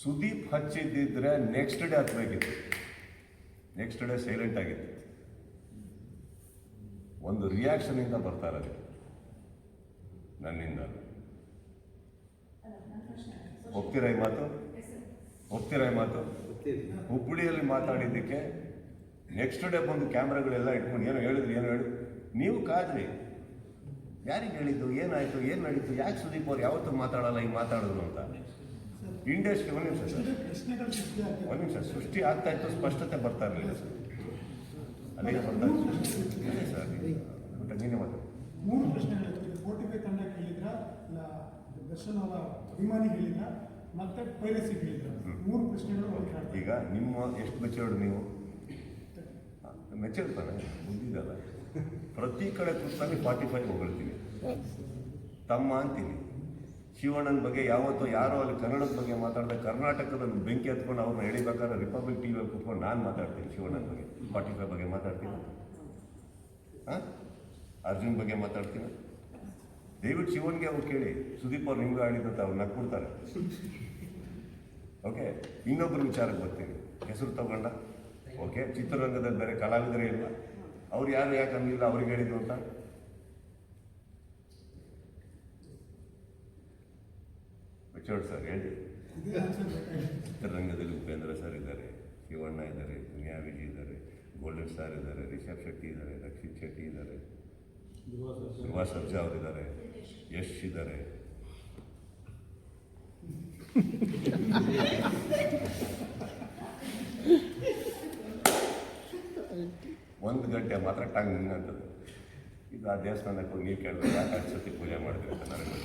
ಸುದೀಪ್ ಹಚ್ಚಿದ್ದಿದ್ರೆ next day ಹತ್ತಬೇಕಿತ್ತು. Next day silent ಆಗಿತ್ತು. ಒಂದು ರಿಯಾಕ್ಷನಿಂದ ಬರ್ತಾ ಇರೋದು ನನ್ನಿಂದ. ಒಪ್ತೀರಾ ಈ ಮಾತು? ಒಪ್ತೀರಾ ಈ ಮಾತು? ಹುಬ್ಬಳ್ಳಿಯಲ್ಲಿ ಮಾತಾಡಿದ್ದಕ್ಕೆ ನೆಕ್ಸ್ಟ್ ಡೇ ಬಂದು ಕ್ಯಾಮ್ರಾಗಳೆಲ್ಲ ಇಟ್ಕೊಂಡು ಏನೋ ಹೇಳಿದ್ರು. ನೀವು ಕಾದ್ರಿ. ಯಾರಿಗೆ ಹೇಳಿದ್ದು, ಏನಾಯಿತು, ಏನು ನಡೀತು, ಯಾಕೆ ಸುದೀಪ್ ಅವ್ರು ಯಾವತ್ತೂ ಮಾತಾಡಲ್ಲ, ಈಗ ಮಾತಾಡಿದ್ರು ಅಂತ. ಇಂಡಸ್ಟ್ರಿ ಒಂದು ನಿಮಿಷ ಸೃಷ್ಟಿ ಆಗ್ತಾ ಇತ್ತು, ಸ್ಪಷ್ಟತೆ ಬರ್ತಾ ಇರಲಿಲ್ಲ ಸರ್. ಅಲ್ಲಿಗೆ ಬರ್ತಾ ಇತ್ತು ಸರ್. ನೀನೇ ಮಾತಾಡಿ. 3 ಪ್ರಶ್ನೆಗಳು. 45 ತಂಡ ಕೇಳಿದ್ರ, ದರ್ಶನ್ ಅವರ ಅಭಿಮಾನಿ ಹೇಳಿದ್ರ, ಮತ್ತೆ ಪೈರಸಿ ಹೇಳಿದ್ರ. 3 ಪ್ರಶ್ನೆಗಳು. ಈಗ ನಿಮ್ಮ ಎಷ್ಟು ಮೆಚೂರ್ಡ್ ನೀವು? ಮೆಚೂರ್ತಾನೆ ಬುದ್ಧಿದಲ್ಲ. ಪ್ರತಿ ಕಡೆ ಕೂತ್ಕೊಂಡು 45 ಹೊಗಳ್ತೀವಿ, ತಮ್ಮ ಅಂತೀನಿ. ಶಿವಣ್ಣನ ಬಗ್ಗೆ ಯಾವತ್ತೋ ಯಾರೋ ಅಲ್ಲಿ ಕನ್ನಡದ ಬಗ್ಗೆ ಮಾತಾಡಿದೆ, ಕರ್ನಾಟಕದ ಬೆಂಕಿ ಹತ್ಕೊಂಡು ಅವ್ರನ್ನ ಎಳಿಬೇಕಾದ್ರೆ ರಿಪಬ್ಲಿಕ್ ಟಿವಿಯಲ್ಲಿ ಕೂತ್ಕೊಂಡು ನಾನು ಮಾತಾಡ್ತೀನಿ. ಶಿವಣ್ಣನ ಬಗ್ಗೆ 45 ಬಗ್ಗೆ ಮಾತಾಡ್ತೀನಿ. ಅರ್ಜುನ್ ಬಗ್ಗೆ ಮಾತಾಡ್ತೀನಿ. ದಯವಿಟ್ಟು ಶಿವನ್ಗೆ ಅವ್ರು ಕೇಳಿ, ಸುದೀಪ್ ಅವ್ರು ನಿಮ್ಗೆ ಆಡಿದಂತ ಅವ್ರು ನಕ್ಬಿಡ್ತಾರೆ. ಓಕೆ, ಇನ್ನೊಬ್ಬರ ವಿಚಾರಕ್ಕೆ ಬರ್ತೀನಿ. ಹೆಸರು ತಗೊಂಡ ಓಕೆ, ಚಿತ್ರರಂಗದಲ್ಲಿ ಬೇರೆ ಕಲಾವಿದರೇ ಇಲ್ಲ, ಅವ್ರು ಯಾರು ಯಾಕೆ ಅನ್ನಿಲ್ಲ, ಅವ್ರಿಗೆ ಹೇಳಿದ್ರು ಅಂತ. ಮೆಚೂರ್ಡ್ ಸರ್ ಹೇಳಿ. ಚಿತ್ರರಂಗದಲ್ಲಿ ಉಪೇಂದ್ರ ಸರ್ ಇದ್ದಾರೆ, ಶಿವಣ್ಣ ಇದ್ದಾರೆ, ದುನಿಯಾ ವಿಜಯ್ ಇದ್ದಾರೆ, ಗೋಲ್ಡನ್ ಸ್ಟಾರ್ ಇದ್ದಾರೆ, ರಿಷಬ್ ಶೆಟ್ಟಿ ಇದ್ದಾರೆ, ರಕ್ಷಿತ್ ಶೆಟ್ಟಿ ಇದ್ದಾರೆ, ಧ್ರುವ ಸರ್ಜಾ ಅವರಿದ್ದಾರೆ, ಯಶ್ ಇದ್ದಾರೆ. ಒಂದು ಗಂಟೆ ಮಾತ್ರ ಟಂಗ್ ಅಂತದ್ದು. ಈಗ ಆ ದೇವಸ್ಥಾನಕ್ಕೆ ಹೋಗಿ ನೀವು ಕೇಳಿದ್ರೆ ಯಾಕೆ 10 ಸತಿ ಪೂಜೆ ಮಾಡಿದ್ರಿ ಅಂತ ನನಗೆ